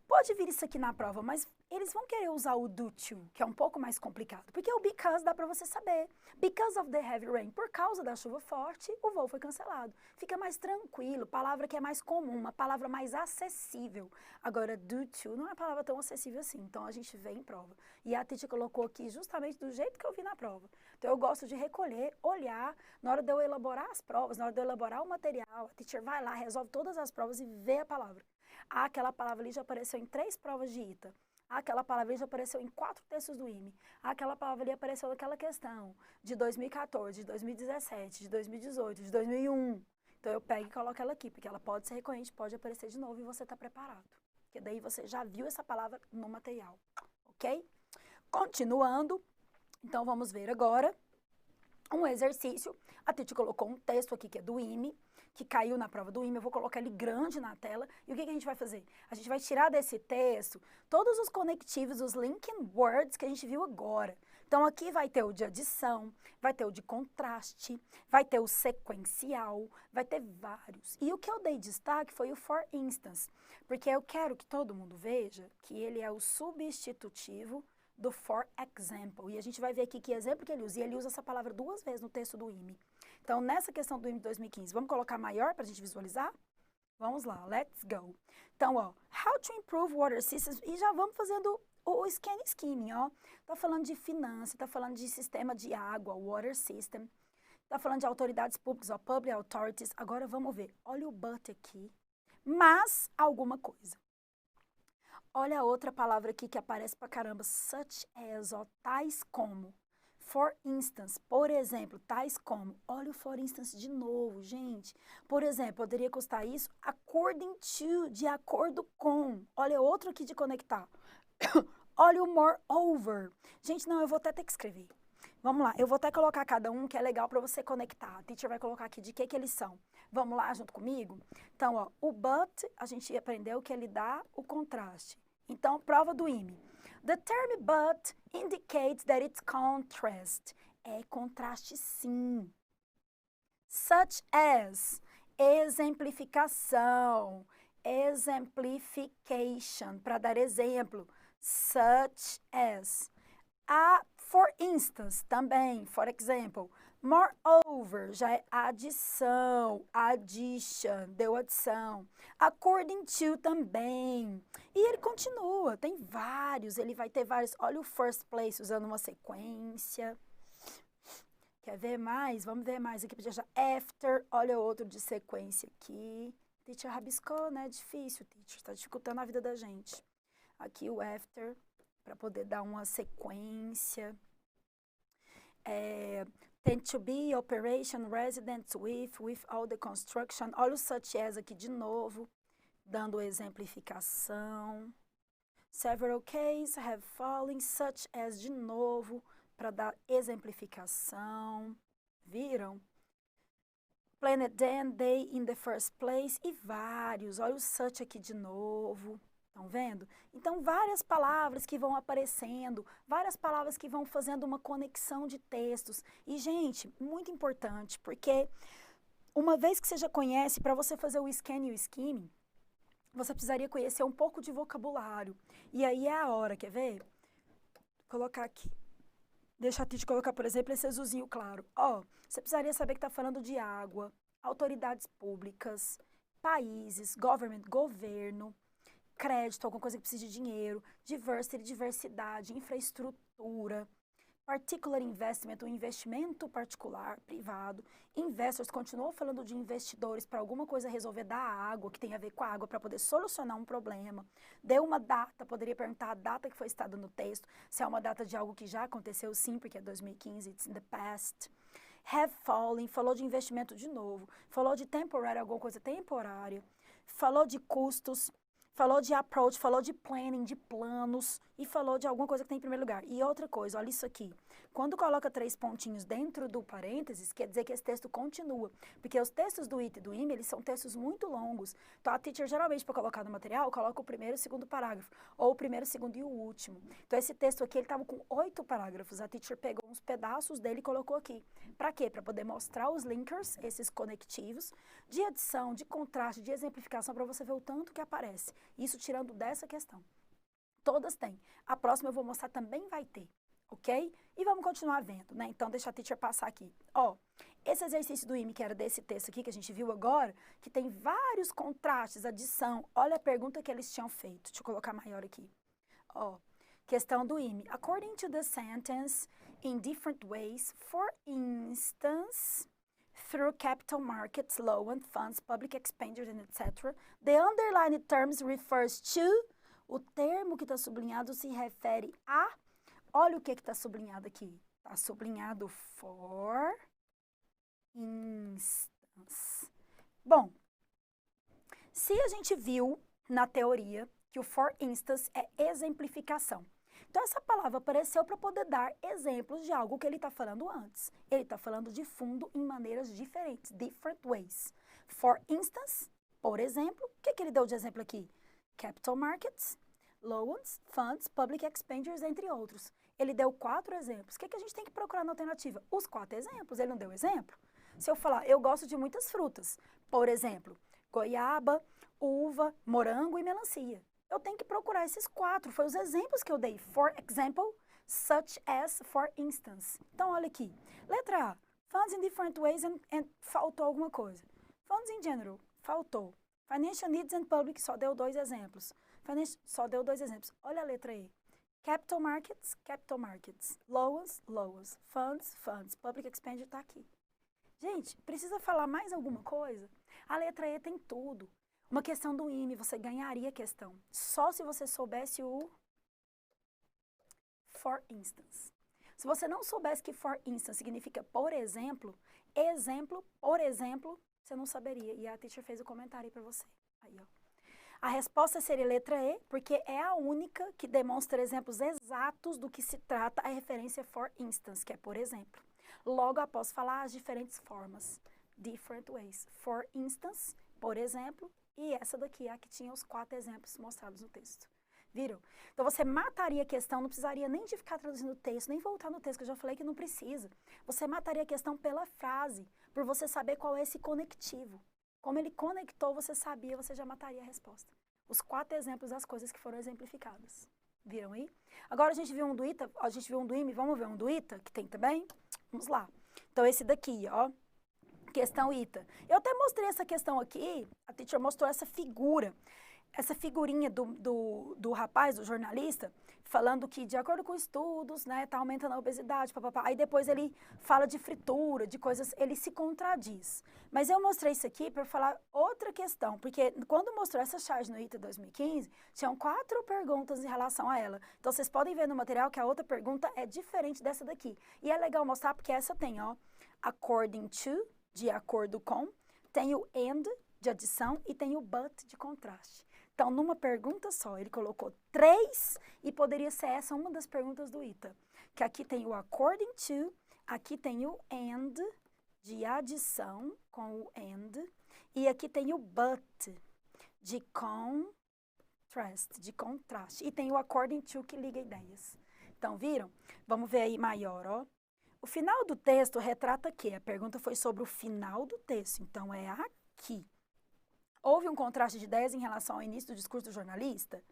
pode vir isso aqui na prova, mas eles vão querer usar o due to, que é um pouco mais complicado, porque o because dá para você saber. Because of the heavy rain, por causa da chuva forte, o voo foi cancelado. Fica mais tranquilo, palavra que é mais comum, uma palavra mais acessível. Agora, due to não é uma palavra tão acessível assim, então a gente vê em prova. E a teacher colocou aqui justamente do jeito que eu vi na prova. Então eu gosto de recolher, olhar, na hora de eu elaborar as provas, na hora de eu elaborar o material, a teacher vai lá, resolve todas as provas e vê a palavra. Ah, aquela palavra ali já apareceu em 3 provas de ITA. Ah, aquela palavra ali já apareceu em 4 textos do IME. Ah, aquela palavra ali apareceu naquela questão de 2014, de 2017, de 2018, de 2001. Então, eu pego e coloco ela aqui, porque ela pode ser recorrente, pode aparecer de novo e você está preparado. Porque daí você já viu essa palavra no material, ok? Continuando, então vamos ver agora um exercício. A Titi colocou um texto aqui que é do IME, que caiu na prova do IME, eu vou colocar ele grande na tela. E o que a gente vai fazer? A gente vai tirar desse texto todos os conectivos, os linking words que a gente viu agora. Então, aqui vai ter o de adição, vai ter o de contraste, vai ter o sequencial, vai ter vários. E o que eu dei destaque foi o for instance, porque eu quero que todo mundo veja que ele é o substitutivo do for example. E a gente vai ver aqui que exemplo que ele usa. E ele usa essa palavra 2 vezes no texto do IME. Então, nessa questão do IME 2015, vamos colocar maior para a gente visualizar? Vamos lá, let's go. Então, ó, how to improve water systems. E já vamos fazendo o scan skimming, ó. Tá falando de finanças, tá falando de sistema de água, water system. Tá falando de autoridades públicas, ó, public authorities. Agora vamos ver. Olha o but aqui. Mas alguma coisa. Olha a outra palavra aqui que aparece pra caramba, such as, ó, tais como. For instance, por exemplo, tais como. Olha o for instance de novo, gente. Por exemplo, poderia custar isso according to, de acordo com. Olha outro aqui de conectar. Olha o moreover. Gente, não, eu vou até ter que escrever. Vamos lá, eu vou até colocar cada um que é legal para você conectar. A teacher vai colocar aqui de que eles são. Vamos lá junto comigo? Então, ó, o but, a gente aprendeu que ele dá o contraste. Então, prova do IME. The term but indicates that it's contrast. É contraste sim. Such as, exemplificação, exemplification, para dar exemplo. Such as. For instance, também, for example. Moreover, já é adição, addition, deu adição. According to também. E ele continua, tem vários, ele vai ter vários. Olha o first place usando uma sequência. Quer ver mais? Vamos ver mais aqui. Já after, olha outro de sequência aqui. Teacher rabiscou, né? Difícil, teacher, está dificultando a vida da gente. Aqui o after, para poder dar uma sequência. Tend to be, operation, residents with all the construction. Olha o such as aqui de novo, dando exemplificação. Several cases have fallen, such as de novo, para dar exemplificação. Viram? Planet then, they in the first place e vários. Olha o such aqui de novo. Estão vendo? Então, várias palavras que vão aparecendo, várias palavras que vão fazendo uma conexão de textos. E, gente, muito importante, porque uma vez que você já conhece, para você fazer o scan e o skimming, você precisaria conhecer um pouco de vocabulário. E aí é a hora, quer ver? Vou colocar aqui. Deixa a Titi colocar, por exemplo, esse azulzinho claro. Ó, você precisaria saber que está falando de água, autoridades públicas, países, government, governo, crédito, alguma coisa que precisa de dinheiro, diversity, diversidade, infraestrutura, particular investment, um investimento particular, privado, investors, continuou falando de investidores para alguma coisa resolver da água, que tem a ver com a água, para poder solucionar um problema. Deu uma data, poderia perguntar a data que foi citada no texto, se é uma data de algo que já aconteceu, sim, porque é 2015, it's in the past. Have fallen, falou de investimento de novo, falou de temporary, alguma coisa temporária, falou de custos, falou de approach, falou de planning, de planos, e falou de alguma coisa que tem em primeiro lugar. E outra coisa, olha isso aqui. Quando coloca 3 pontinhos dentro do parênteses, quer dizer que esse texto continua. Porque os textos do IT e do IME, eles são textos muito longos. Então, a teacher, geralmente, para colocar no material, coloca o primeiro e o segundo parágrafo. Ou o primeiro, o segundo e o último. Então, esse texto aqui, ele estava com 8 parágrafos. A teacher pegou uns pedaços dele e colocou aqui. Para quê? Para poder mostrar os linkers, esses conectivos, de adição, de contraste, de exemplificação, para você ver o tanto que aparece. Isso tirando dessa questão. Todas têm. A próxima eu vou mostrar também vai ter, ok? E vamos continuar vendo, né? Então, deixa a teacher passar aqui. Ó, esse exercício do IME, que era desse texto aqui que a gente viu agora, que tem vários contrastes, adição. Olha a pergunta que eles tinham feito. Deixa eu colocar maior aqui. Ó, questão do IME. According to the sentence, in different ways, for instance, through capital markets, loan funds, public expenditures, and etc., the underlined terms refers to... O termo que está sublinhado se refere a... Olha o que está sublinhado aqui. Está sublinhado for instance. Bom, se a gente viu na teoria que o for instance é exemplificação. Então, essa palavra apareceu para poder dar exemplos de algo que ele está falando antes. Ele está falando de fundo em maneiras diferentes, different ways. For instance, por exemplo, o que ele deu de exemplo aqui? Capital markets, loans, funds, public expenditures, entre outros. Ele deu 4 exemplos. O que a gente tem que procurar na alternativa? Os 4 exemplos. Ele não deu exemplo? Se eu falar, eu gosto de muitas frutas, por exemplo, goiaba, uva, morango e melancia. Eu tenho que procurar esses 4. Foi os exemplos que eu dei. For example, such as, for instance. Então, olha aqui. Letra A. Funds in different ways and faltou alguma coisa. Funds in general. Faltou. Financial needs and public, só deu 2 exemplos. Só deu 2 exemplos. Olha a letra E. Capital markets, capital markets. Loans, loans. Funds, funds. Public expenditure está aqui. Gente, precisa falar mais alguma coisa? A letra E tem tudo. Uma questão do IME, você ganharia a questão. Só se você soubesse o for instance. Se você não soubesse que for instance significa por exemplo, por exemplo, você não saberia. E a teacher fez o comentário aí para você. Aí, ó. A resposta seria letra E, porque é a única que demonstra exemplos exatos do que se trata a referência for instance, que é por exemplo. Logo após falar as diferentes formas, different ways. For instance, por exemplo, e essa daqui é a que tinha os 4 exemplos mostrados no texto. Viram? Então, você mataria a questão, não precisaria nem de ficar traduzindo o texto, nem voltar no texto, que eu já falei que não precisa. Você mataria a questão pela frase, por você saber qual é esse conectivo. Como ele conectou, você sabia, você já mataria a resposta. Os 4 exemplos das coisas que foram exemplificadas. Viram aí? Agora a gente viu um do ITA, a gente viu um do IME, vamos ver um do ITA, que tem também? Vamos lá. Então, esse daqui, ó. Questão ITA. Eu até mostrei essa questão aqui, a teacher mostrou essa figura. Essa figurinha do rapaz, do jornalista, falando que, de acordo com estudos, né, tá aumentando a obesidade, papapá. Aí depois ele fala de fritura, de coisas, ele se contradiz. Mas eu mostrei isso aqui para falar outra questão, porque quando mostrou essa charge no ITA 2015, tinham 4 perguntas em relação a ela. Então, vocês podem ver no material que a outra pergunta é diferente dessa daqui. E é legal mostrar porque essa tem, ó, according to, de acordo com, tem o and, de adição, e tem o but, de contraste. Então, numa pergunta só, ele colocou 3 e poderia ser essa uma das perguntas do ITA. Que aqui tem o according to, aqui tem o and, de adição, com o and, e aqui tem o but, de contrast, de contraste. E tem o according to, que liga ideias. Então, viram? Vamos ver aí maior, ó. O final do texto retrata que a pergunta foi sobre o final do texto, então é aqui. Houve um contraste de ideias em relação ao início do discurso do jornalista?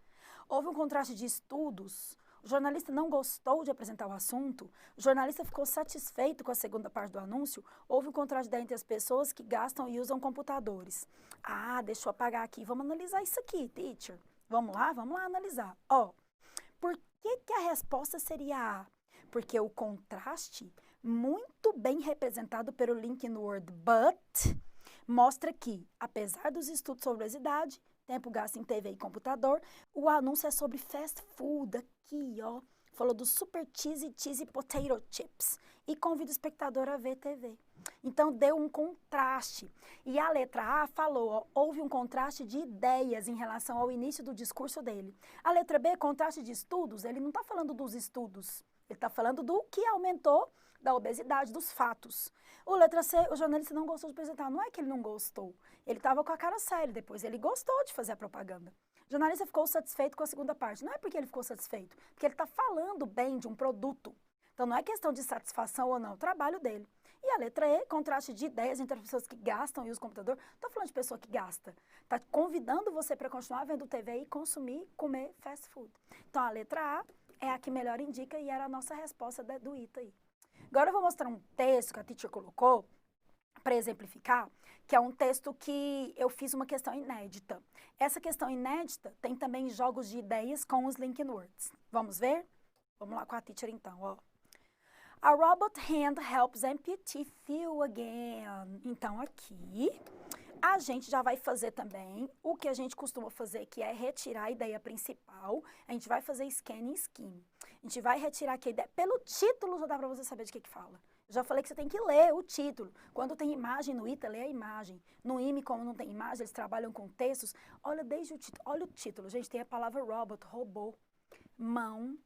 Houve um contraste de estudos? O jornalista não gostou de apresentar o assunto? O jornalista ficou satisfeito com a segunda parte do anúncio? Houve um contraste de ideia entre as pessoas que gastam e usam computadores? Ah, deixa eu apagar aqui. Vamos analisar isso aqui, teacher. Vamos lá analisar. Ó, por que a resposta seria A? Porque o contraste, muito bem representado pelo link no word but, mostra que, apesar dos estudos sobre obesidade, tempo gasto em TV e computador, o anúncio é sobre fast food, aqui, ó. Falou do Super Cheesy Potato Chips e convida o espectador a ver TV. Então, deu um contraste. E a letra A falou, ó, houve um contraste de ideias em relação ao início do discurso dele. A letra B, contraste de estudos, ele não está falando dos estudos, ele está falando do que aumentou da obesidade, dos fatos. O letra C, o jornalista não gostou de apresentar. Não é que ele não gostou, ele estava com a cara séria depois, ele gostou de fazer a propaganda. O jornalista ficou satisfeito com a segunda parte. Não é porque ele ficou satisfeito, porque ele está falando bem de um produto. Então, não é questão de satisfação ou não, é o trabalho dele. E a letra E, contraste de ideias entre as pessoas que gastam e usam o computador. Não estou falando de pessoa que gasta. Está convidando você para continuar vendo TV e consumir, comer fast food. Então, a letra A é a que melhor indica e era a nossa resposta do ITA aí. Agora eu vou mostrar um texto que a teacher colocou para exemplificar, que é um texto que eu fiz uma questão inédita. Essa questão inédita tem também jogos de ideias com os linking words. Vamos ver? Vamos lá com a teacher então, ó. A robot hand helps amputee feel again. Então, aqui, a gente já vai fazer também o que a gente costuma fazer, que é retirar a ideia principal. A gente vai fazer scan e skim. A gente vai retirar aqui a ideia. Pelo título já dá para você saber de que fala. Eu já falei que você tem que ler o título. Quando tem imagem no ITA, lê a imagem. No IME, como não tem imagem, eles trabalham com textos. Olha desde o título. Olha o título. Gente, tem a palavra robot, robô, mão.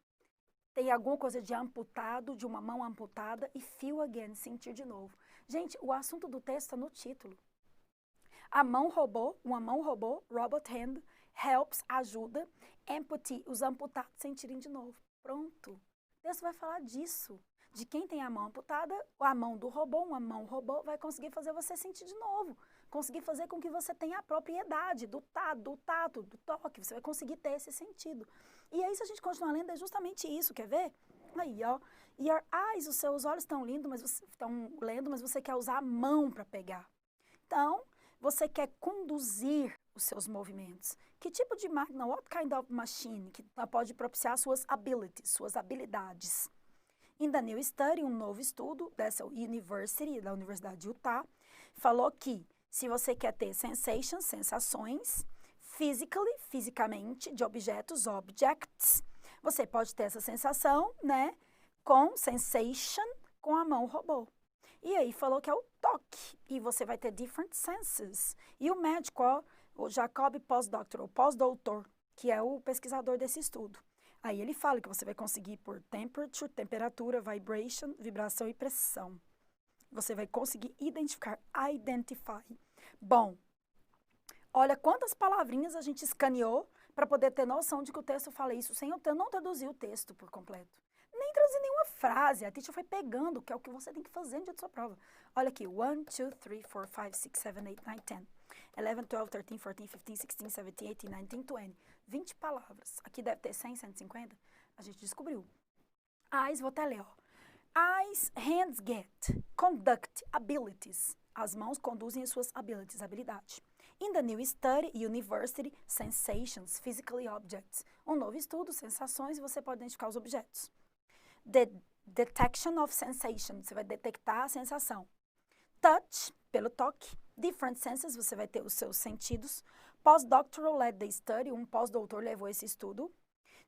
Tem alguma coisa de amputado, de uma mão amputada, e feel again, sentir de novo. Gente, o assunto do texto está no título. A mão robô, uma mão robô, robot hand, helps, ajuda, amputee, os amputados sentirem de novo. Pronto. O texto vai falar disso. De quem tem a mão amputada, a mão do robô, uma mão robô, vai conseguir fazer você sentir de novo. Conseguir fazer com que você tenha a propriedade do tato, do toque. Você vai conseguir ter esse sentido. E aí, se a gente continuar lendo, é justamente isso. Quer ver? Aí, ó. Your eyes, os seus olhos estão lindos, mas estão lendo, mas você quer usar a mão para pegar. Então, você quer conduzir os seus movimentos. Que tipo de máquina? What kind of machine? Que pode propiciar suas abilities, suas habilidades. In the new study, um novo estudo dessa university, da Universidade de Utah, falou que se você quer ter sensations, sensações, fisicamente, de objetos, objects, você pode ter essa sensação, né, com sensation, com a mão robô. E aí falou que é o toque, e você vai ter different senses. E o médico, ó, o Jacob Postdoctor, o pós-doutor, que é o pesquisador desse estudo. Aí ele fala que você vai conseguir por temperature, temperatura, vibration, vibração e pressão. Você vai conseguir identificar, identify. Bom, olha quantas palavrinhas a gente escaneou para poder ter noção de que o texto fala isso, sem eu não traduzir o texto por completo. Nem traduzir nenhuma frase, a teacher foi pegando, que é o que você tem que fazer no dia da sua prova. Olha aqui, 1, 2, 3, 4, 5, 6, 7, 8, 9, 10, 11, 12, 13, 14, 15, 16, 17, 18, 19, 20. 20 palavras. Aqui deve ter 100, 150. A gente descobriu. Eyes, vou até ler, ó. Eyes, hands get, conduct, abilities. As mãos conduzem as suas abilities, habilidade. In the new study, university, sensations, physically objects. Um novo estudo, sensações, e você pode identificar os objetos. The detection of sensation, você vai detectar a sensação. Touch, pelo toque. Different senses, você vai ter os seus sentidos. Postdoctoral led the study, um pós-doutor levou esse estudo.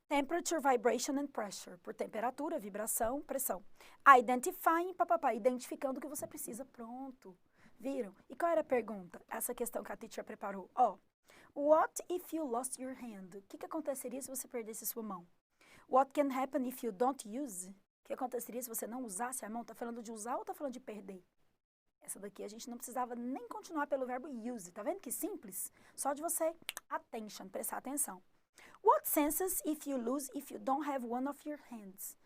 Temperature, vibration and pressure, por temperatura, vibração, pressão. Identifying, papapá, identificando o que você precisa, pronto. Viram? E qual era a pergunta? Essa questão que a teacher preparou. Ó, what if you lost your hand? O que aconteceria se você perdesse sua mão? What can happen if you don't use? O que aconteceria se você não usasse a mão? Tá falando de usar ou tá falando de perder? Essa daqui a gente não precisava nem continuar pelo verbo use. Tá vendo que simples? Só de você, attention, prestar atenção. What senses if you lose if you don't have one of your hands?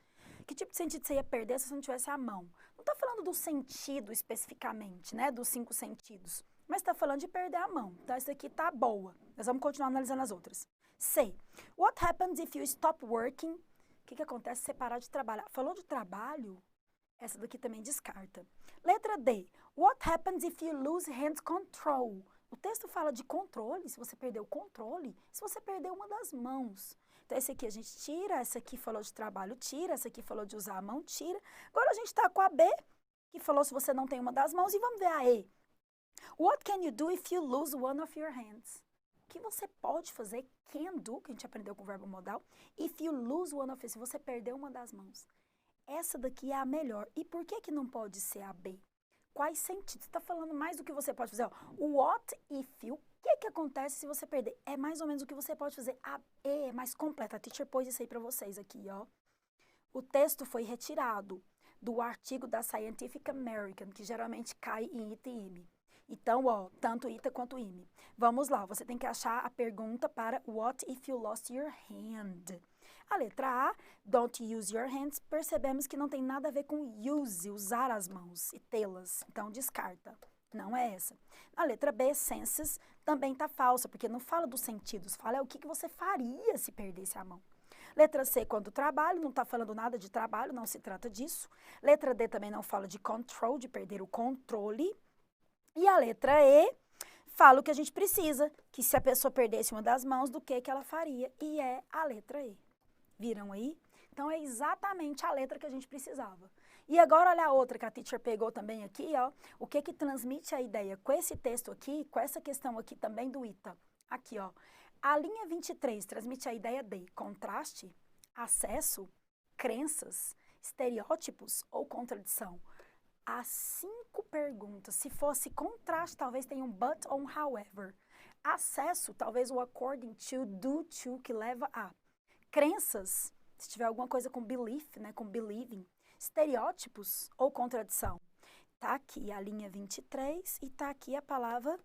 Que tipo de sentido você ia perder se você não tivesse a mão? Não está falando do sentido especificamente, né? Dos 5 sentidos. Mas está falando de perder a mão. Então, essa aqui tá boa. Nós vamos continuar analisando as outras. C. What happens if you stop working? O que acontece se você parar de trabalhar? Falou de trabalho? Essa daqui também descarta. Letra D. What happens if you lose hand control? O texto fala de controle, se você perder o controle, se você perder uma das mãos. Então, esse aqui a gente tira, essa aqui falou de trabalho, tira, essa aqui falou de usar a mão, tira. Agora a gente está com a B, que falou se você não tem uma das mãos, e vamos ver a E. What can you do if you lose one of your hands? O que você pode fazer, can do, que a gente aprendeu com o verbo modal, if you lose one of, se você perder uma das mãos. Essa daqui é a melhor. E por que não pode ser a B? Quais sentidos? Está falando mais do que você pode fazer. Ó. What if you? O que acontece se você perder? É mais ou menos o que você pode fazer. A E é mais completa. A teacher pôs isso aí para vocês aqui, ó. O texto foi retirado do artigo da Scientific American, que geralmente cai em ita e ime. Então, ó, tanto ita quanto ime. Vamos lá, você tem que achar a pergunta para what if you lost your hand? A letra A, don't use your hands, percebemos que não tem nada a ver com use, usar as mãos e tê-las. Então, descarta. Não é essa. A letra B, senses, também está falsa, porque não fala dos sentidos, fala o que você faria se perdesse a mão. Letra C, quanto trabalho, não está falando nada de trabalho, não se trata disso. Letra D também não fala de control, de perder o controle. E a letra E fala o que a gente precisa, que se a pessoa perdesse uma das mãos, do que ela faria, e é a letra E. Viram aí? Então, é exatamente a letra que a gente precisava. E agora, olha a outra que a teacher pegou também aqui, ó. O que transmite a ideia com esse texto aqui, com essa questão aqui também do ita. Aqui, ó. A linha 23 transmite a ideia de contraste, acesso, crenças, estereótipos ou contradição. As 5 perguntas, se fosse contraste, talvez tenha um but ou um however. Acesso, talvez o according to, due to, que leva a. Crenças, se tiver alguma coisa com belief, né, com believing. Estereótipos ou contradição. Tá aqui a linha 23 e tá aqui a palavra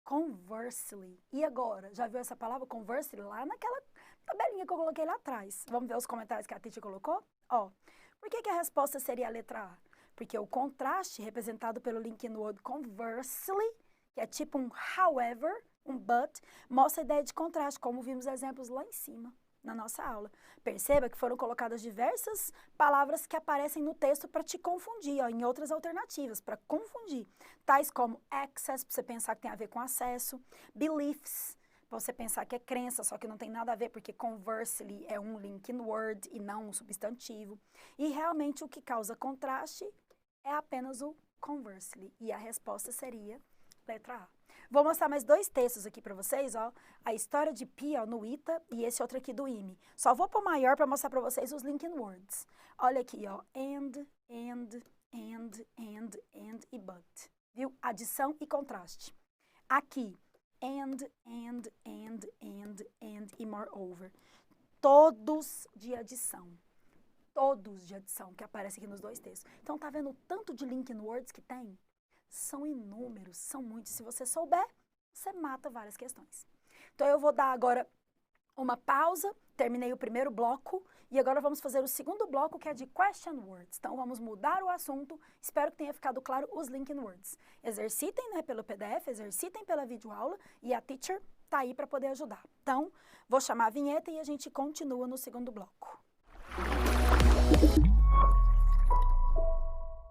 conversely. E agora, já viu essa palavra conversely lá naquela tabelinha que eu coloquei lá atrás? Vamos ver os comentários que a teacher colocou? Ó, por que a resposta seria a letra A? Porque o contraste, representado pelo link no word conversely, que é tipo um however, um but, mostra a ideia de contraste, como vimos exemplos lá em cima na nossa aula. Perceba que foram colocadas diversas palavras que aparecem no texto para te confundir, ó, em outras alternativas, para confundir. Tais como access, para você pensar que tem a ver com acesso, beliefs, para você pensar que é crença, só que não tem nada a ver, porque conversely é um linking word e não um substantivo. E realmente o que causa contraste é apenas o conversely. E a resposta seria letra A. Vou mostrar mais 2 textos aqui para vocês, ó. A história de Pi, ó, no ita, e esse outro aqui do ime. Só vou pôr maior para mostrar para vocês os linking words. Olha aqui, ó. And e but. Viu? Adição e contraste. Aqui, and e moreover. Todos de adição. Todos de adição que aparecem aqui nos 2 textos. Então, tá vendo o tanto de linking words que tem? São inúmeros, são muitos. Se você souber, você mata várias questões. Então, eu vou dar agora uma pausa, terminei o primeiro bloco, e agora vamos fazer o segundo bloco, que é de question words. Então, vamos mudar o assunto, espero que tenha ficado claro os linking words. Exercitem, né, pelo PDF, exercitem pela videoaula, e a teacher tá aí para poder ajudar. Então, vou chamar a vinheta e a gente continua no segundo bloco.